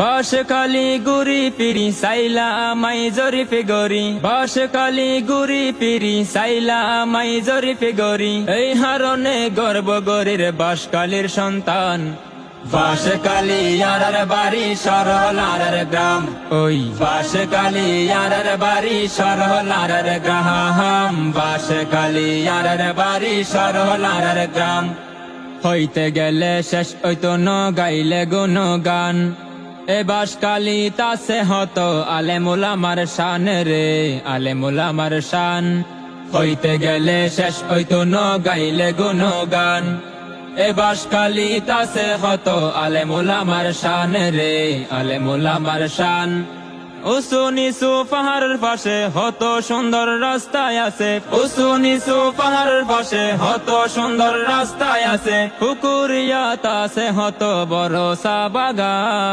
বাঁশখালী গুরি পিরি সাইলা মাই জরিফে গরি, বাঁশখালী গুরি পিরি সাইলা মাই জরিফে গরি, এই হারনে গর্ব গরির বাঁশখালীর সন্তান। বাঁশখালী ইয়ারার বাড়ি সরলারের গ্রাম, ওই বাঁশখালী ইয়ারার বাড়ি সরলারের গ্রাম, বাঁশখালী ইয়ারার বাড়ি সরলারের গ্রাম। হইতে গেলে শেষ হইতো ন গাইলে গুণগান, এ বাঁশখালী তাসে হতো আলেমুল আমার শান রে, আলেমুল আমার শান। হইতে গেলে শেষ হইতো ন গাইলে গুণগান, এ বাঁশখালী তাসে হতো আলেমুল আমার শান রে, আলেমুল আমার শান। উঁচু নিচু পাহাড়ের পাশে হত সুন্দর রাস্তায় আছে, উঁচু নিচু পাহাড়ের পাশে হত সুন্দর রাস্তায় আছে, পুকুরিয়া তাসে হত বড় চা বাগান।